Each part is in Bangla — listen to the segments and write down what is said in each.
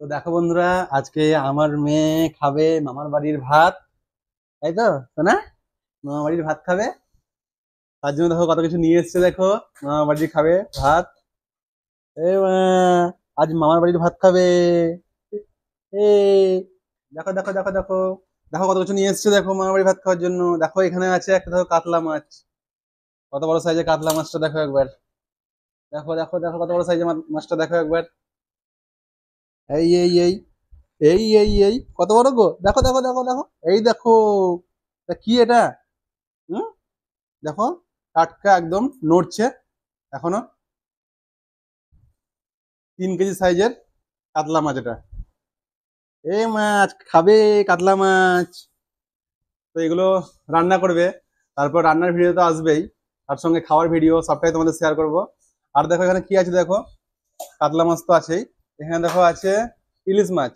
তো দেখো বন্ধুরা, আজকে আমার মেয়ে খাবে মামার বাড়ির ভাত। তাই তো তো না, মামার বাড়ির ভাত খাবে। তার জন্য দেখো কত কিছু নিয়ে এসেছে। দেখো, মামার বাড়ির খাবে ভাত। এ মা, আজ মামার বাড়ির ভাত খাবে। এ দেখো দেখো দেখো দেখো, দেখো কত কিছু নিয়ে এসেছে। দেখো মামার বাড়ির ভাত খাওয়ার জন্য। দেখো এখানে আছে একটা, দেখো কাতলা মাছ। কত বড় সাইজের কাতলা মাছটা দেখো একবার। দেখো দেখো দেখো কত বড় সাইজের মাছটা দেখো একবার। এই এই এই এই কত বড় গো, দেখো দেখো দেখো দেখো। এই দেখো, কি এটা? হুম, দেখো, টাটকা একদম, নড়ছে এখনো। 3 কেজি সাইজের কাতলা মাছ এটা। এ মাছ খাবে, কাতলা মাছ। তো এগুলো রান্না করবে, তারপর রান্নার ভিডিও তো আসবেই, তার সঙ্গে খাওয়ার ভিডিও সবটাই তোমাদের শেয়ার করব। আর দেখো এখানে কি আছে, দেখো কাতলা মাছ তো আছেই, এখানে দেখো আছে ইলিশ মাছ।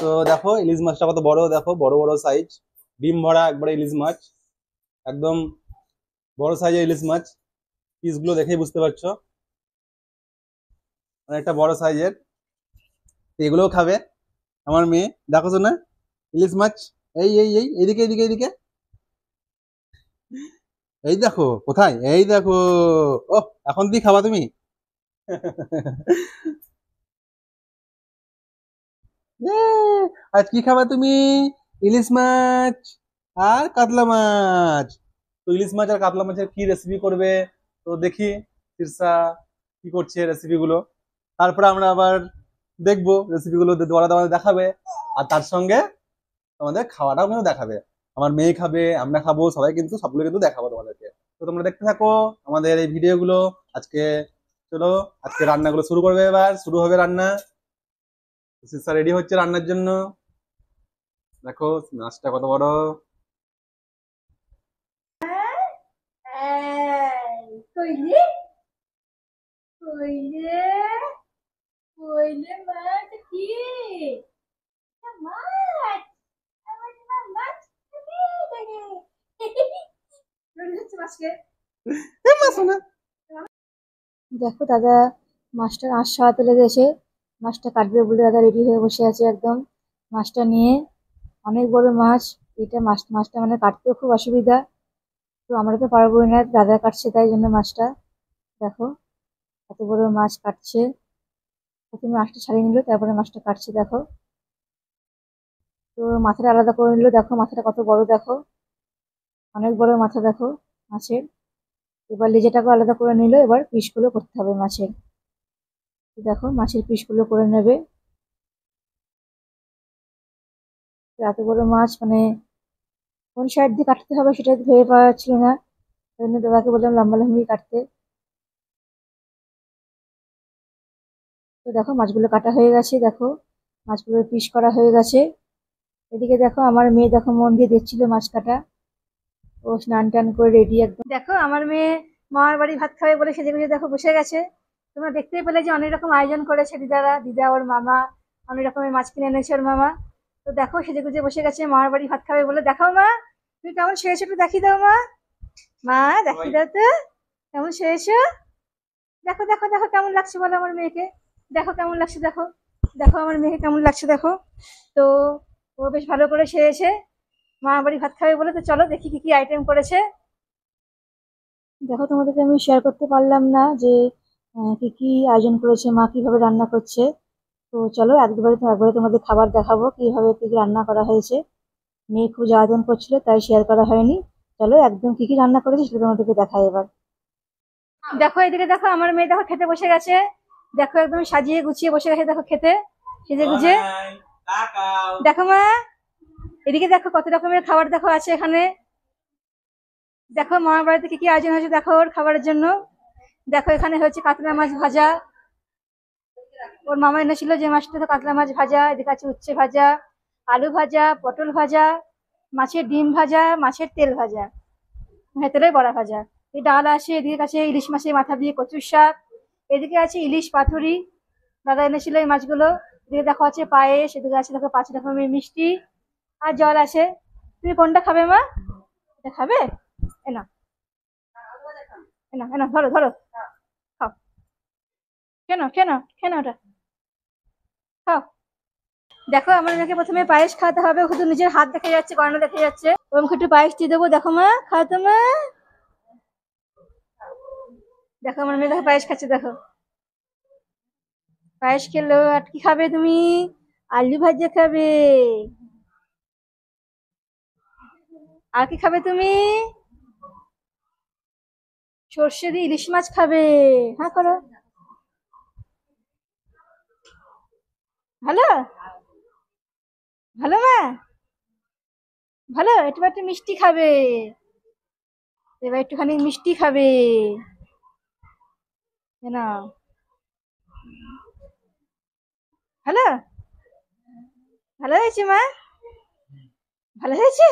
তো দেখো ইলিশ মাছটা কত বড়, দেখো বড় বড় সাইজ, ডিম ভরা একবারে ইলিশ মাছ, একদম বড় সাইজের ইলিশ মাছ। পিসগুলো দেখেই বুঝতে পারছো, অনেকটা বড় সাইজের। এগুলোও খাবে আমার মেয়ে। দেখো শোনা, ইলিশ মাছ। এইদিকে এইদিকে এইদিকে, এই দেখো কোথায়, এই দেখো। ও, এখন দিয়ে খাবা তুমি? এ, আজ কি খাবা তুমি? ইলিশ মাছ আর কাতলা মাছ। তো ইলিশ মাছ আর কাতলা মাছের কি রেসিপি করবে, তো দেখি তিরসা কি করছে রেসিপি গুলো। তারপরে আমরা আবার দেখবো রেসিপি গুলো, ওরা তোমাদের দেখাবে। আর তার সঙ্গে তোমাদের খাওয়াটাও কিন্তু দেখাবে। আমার মেয়ে খাবে, আমরা খাবো, সবাই কিন্তু সবগুলো কিন্তু দেখাবো তোমাদেরকে। তো তোমরা দেখতে থাকো আমাদের এই ভিডিওগুলো আজকে। চলো, আজকে রান্নাগুলো শুরু করবে, এবার শুরু হবে রান্না। সিসা রেডি হচ্ছে রান্নার জন্য। দেখো মাছটা কত বড়। কইলে কইলে কইলে মাছ কি মাছ আমার মাছ তুমি দেখে মাছকে এ মাছ না। দেখো দাদা মাছটা আঁশ সরাতে লেগেছে। মাছটা কাটবে বলে দাদা রেডি হয়ে বসে আছে একদম মাছটা নিয়ে। অনেক বড় মাছ। এটা মাছটা মানে কাটতেও খুব অসুবিধা। তো আমরা তো পারবোই না, দাদা কাটছে তাই জন্য মাছটা। দেখো এত বড় মাছ কাটছে। প্রথমে মাছটা ছাড়িয়ে নিল, তারপরে মাছটা কাটছে দেখো। তো মাথাটা আলাদা করে নিল, দেখো মাথাটা কত বড় দেখো, অনেক বড় মাথা দেখো মাছের। এবার লেজেটাকে আলাদা করে নিল, এবার পিসগুলো করতে হবে মাছের। তো দেখো মাছের পিসগুলো করে নেবে। তো এত বড় মাছ মানে কোন সাইড দিয়ে কাটতে হবে সেটা ভেবে পাওয়া যাচ্ছিল না, ওই জন্য দাদাকে বললাম লম্বা লম্বি কাটতে। তো দেখো মাছগুলো কাটা হয়ে গেছে, দেখো মাছগুলোর পিস করা হয়ে গেছে। এদিকে দেখো আমার মেয়ে দেখো মন দিয়ে দেখছিল মাছ কাটা। ও স্নান টান করে রেডি একদম। দেখো আমার মেয়ে মামার বাড়ি ভাত খাবে বলে সেজে গুজে দেখো বসে গেছে। তোমরা দেখতেই পেলে যে অনেক রকম আয়োজন করেছে দিদারা, দিদা ওর মামা অনেক রকমের মাছ কিনে এনেছে ওর মামা। তো দেখো সেজে গুজে বসে গেছে মামার বাড়ি ভাত খাবে বলে। দেখাও মা, তুমি কেমন সেরেছো একটু দেখিয়ে দাও মা। মা দেখিয়ে দাও তো কেমন সেরেছো। দেখো দেখো দেখো কেমন লাগছে বলো আমার মেয়েকে। দেখো কেমন লাগছে দেখো, দেখো আমার মেয়েকে কেমন লাগছে দেখো। তো ও বেশ ভালো করে সেরেছে মামার বাড়ি ভাত খাবে বলে। তো চলো দেখি কি কি আইটেম করেছে। দেখো তোমাদেরকে আমি শেয়ার করতে পারলাম না যে কি কি আয়োজন করেছে মা, কিভাবে রান্না করছে। তো চলো একবারে তোমাদের খাবার দেখাবো কিভাবে কি কি রান্না করা হয়েছে। মেয়ে খুব জ্বালাতন করছিল তাই শেয়ার করা হয়নি। চলো একদম কি কি রান্না করেছে সেটা তোমাদেরকে দেখাই এবার। দেখো এদিকে দেখো আমার মেয়ে দেখো খেতে বসে গেছে। দেখো একদম সাজিয়ে গুছিয়ে বসে গেছে দেখো খেতে, সেজে গুজে। দেখো মা, এদিকে দেখো কত রকমের খাবার দেখো আছে এখানে। দেখো মামার বাড়িতে কি কি আয়োজন হয়েছে দেখো ওর খাবারের জন্য। দেখো এখানে হচ্ছে কাতলা মাছ ভাজা, ওর মামা এনেছিল যে মাছটা, তো কাতলা মাছ ভাজা। এদিকে আছে উচ্ছে ভাজা, আলু ভাজা, পটল ভাজা, মাছের ডিম ভাজা, মাছের তেল ভাজা, ভেতরে বড়া ভাজা। এই ডাল আছে, এদিকে আছে ইলিশ মাছের মাথা দিয়ে কচুর শাক, এদিকে আছে ইলিশ পাথুরি, দাদা এনেছিল এই মাছগুলো। এদিকে দেখো আছে পায়েস, এদিকে আছে দেখো 5 রকমের মিষ্টি আর জল আছে। তুমি কোনটা খাবে মা? এটা খাবে? এনা এনা এনা, ধরো ধরো, খাও। কেন কেন কেন ওটা খাও। দেখো আমার মেয়েকে প্রথমে পায়েস খাওয়াতে হবে, শুধু নিজের হাত দেখা যাচ্ছে, গয়না দেখা যাচ্ছে। ওরকম একটু পায়েস দিয়ে দেবো। দেখো মা, খাও তো মা। দেখো আমার মেয়ে দেখো পায়েস খাচ্ছে, দেখো পায়েস খেলো। আর কি খাবে তুমি? আলু ভাজা খাবে। আর কি খাবে তুমি? সর্ষে দিয়ে ইলিশ মাছ খাবে। হ্যাঁ করো। ভালো, ভালো মা, ভালো। এবার একটু মিষ্টি খাবে। এবার একটুখানি মিষ্টি খাবে। এ নাও। ভালো, ভালো হয়েছে মা, ভালো হয়েছে।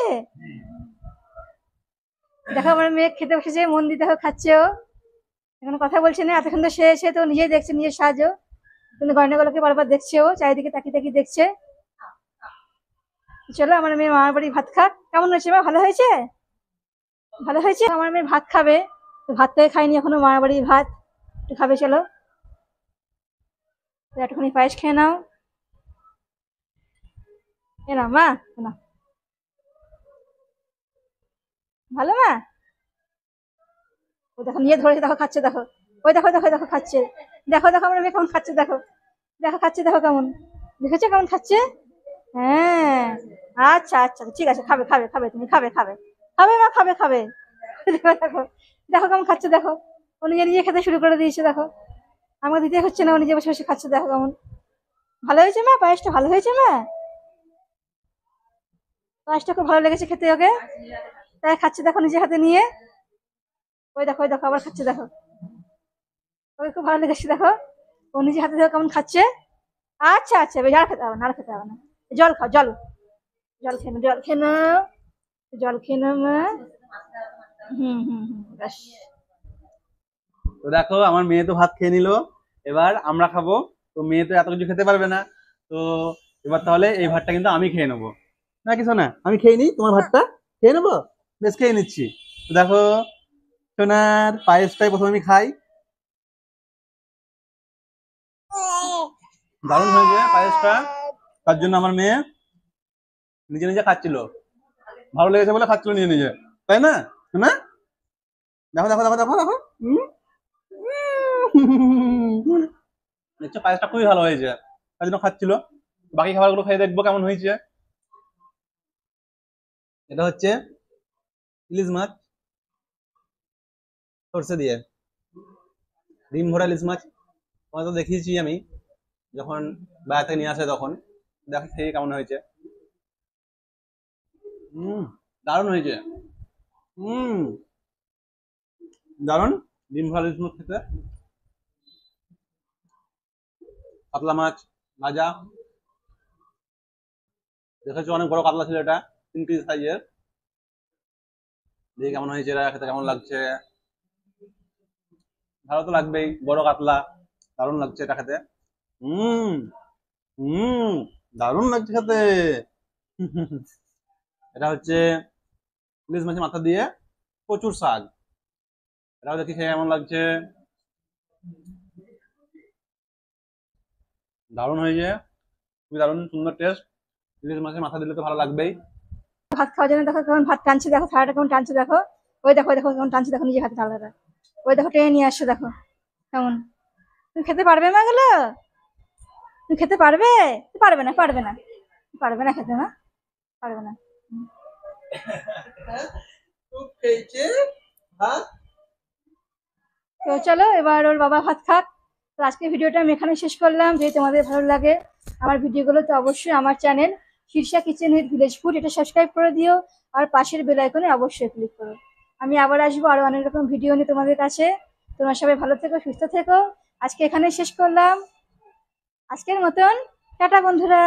দেখো আমার মেয়ে খেতে বসেছে, মন দিয়ে দেখো খাচ্ছে ও। এখন কথা বলছে না, এতক্ষণ তো সে এসে তো নিজেই দেখছে নিজের সাহায্য, কিন্তু গয়নাগুলোকে বারবার দেখছে ও, চারিদিকে তাকিয়ে তাকিয়ে দেখছে। চলো আমার মেয়ে মামার বাড়ি ভাত খাক। কেমন হয়েছে মা, ভালো হয়েছে? ভালো হয়েছে। আমার মেয়ে ভাত খাবে, তো ভাতটাই খাইনি এখনো, মামার বাড়ির ভাত একটু খাবে। চলো তো একটুখানি পায়েস খেয়ে নাও। এ না মা, এ নাও। ভালো মা। ও দেখো নিয়ে ধরেছে, দেখো খাচ্ছে, দেখো ওই দেখো দেখো দেখো খাচ্ছে। দেখো দেখো আমার মেয়ে কেমন খাচ্ছে, দেখো দেখো খাচ্ছে, দেখো কেমন, দেখেছো কেমন খাচ্ছে? হ্যাঁ। আচ্ছা আচ্ছা ঠিক আছে, খাবে খাবে খাবে, তুমি খাবে খাবে খাবে মা, খাবে খাবে। দেখো দেখো দেখো কেমন খাচ্ছে, দেখো ও নিজে নিজে খেতে শুরু করে দিয়েছে। দেখো আমাকে দিতে হচ্ছে না, ও নিজে বসে বসে খাচ্ছে। দেখো কেমন ভালো হয়েছে মা, পায়েসটা ভালো হয়েছে মা। পায়েসটা খুব ভালো লেগেছে খেতে ওকে, তাই খাচ্ছে দেখো নিজে হাতে নিয়ে। ওই দেখো আবার খাচ্ছে, দেখো ওকে খুব ভালো লেগেছে। দেখো ও নিজে হাতে দেখো কেমন খাচ্ছে। আচ্ছা আচ্ছা, বেশ আর খেতে হবে না, আর খেতে হবে না। জল খাও, জল, জল খেয়ে নাও, জল খেয়ে নাও, জল খেয়ে নাও মা। ব্যাস। তো দেখো আমার মেয়ে তো ভাত খেয়ে নিল, এবার আমরা খাবো। তো মেয়ে তো এত কিছু খেতে পারবে না, তো এবার তাহলে এই ভাতটা কিন্তু আমি খেয়ে নেবো। না কিছু না, আমি খেয়ে নিই তোমার ভাতটা, খেয়ে নেবো। বেশ খেয়ে নিচ্ছি। তো দেখো সোনার পায়েসটাই প্রথমে আমি খাই। দারুণ হয়েছে পায়েসটা, তার জন্য আমার মেয়ে নিজে নিজে খাচ্ছিল, ভালো লেগেছে বলে খাচ্ছিল নিজে নিজে, তাই না? না, দেখো দেখো দেখো দেখো দেখো। দেখছো পায়েসটা খুবই ভালো হয়েছে, তার জন্য খাচ্ছিল। বাকি খাবারগুলো খেয়ে দেখবো কেমন হয়েছে। এটা হচ্ছে ইলিশ মাছ সর্ষে দিয়ে, ডিম ভরা ইলিশ মাছ। তোমাকে তো দেখিয়েছি আমি যখন বাইরে থেকে নিয়ে আসে, তখন দেখো খেয়ে কেমন হয়েছে। হম, দারুণ হয়েছে। হম, দারুণ। ডিম ভরা ইলিশ মাছ খেতে, কাতলা মাছ ভাজা, দেখেছো অনেক বড় কাতলা ছিল এটা, 3 কেজি সাইজের। দেখি কেমন হয়েছে, এটা খেতে কেমন লাগছে। ভালো তো লাগবেই, বড় কাতলা, দারুণ লাগছে এটা খেতে। হুম, হুম, দারুণ লাগছে খেতে। এটা হচ্ছে ইলিশ মাছের মাথা দিয়ে প্রচুর শাক। এটাও দেখি খেয়ে কেমন লাগছে। দারুণ হয়েছে, খুবই দারুণ সুন্দর টেস্ট। ইলিশ মাছের মাথা দিলে তো ভালো লাগবেই। ভাত খাওয়ার জন্য দেখো কেমন ভাত টানছে, দেখো থালাটা কেমন টানছে, দেখো ওই দেখো ওই দেখো কেমন টানছে, দেখো নিজে হাতে থালাটা, ওই দেখো টেনে নিয়ে আসছে, দেখো কেমন। তুমি খেতে পারবে মা গেলো? তুমি খেতে পারবে? পারবে না, পারবে না, পারবে না খেতে মা, পারবে না। খুব খেয়েছে ভাত। তো চলো এবার ওর বাবা ভাত খাক। তো আজকের ভিডিওটা আমি এখানে শেষ করলাম। যদি তোমাদের ভালো লাগে আমার ভিডিওগুলো, তো অবশ্যই আমার channel Shirsha kitchen with village food এটা সাবস্ক্রাইব করে দিও, আর পাশের বেল আইকনে অবশ্যই ক্লিক করো। আমি আবার আসবো আরো অনেক রকম ভিডিও নিয়ে তোমাদের কাছে। তোমরা সবাই ভালো থেকো, সুস্থ থেকো। আজকে এখানে শেষ করলাম, আজকের মতন টাটা বন্ধুরা,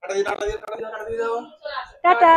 টাটা দিয়ে দাও, টাটা দিয়ে দাও, টাটা দিয়ে দাও। টাটা।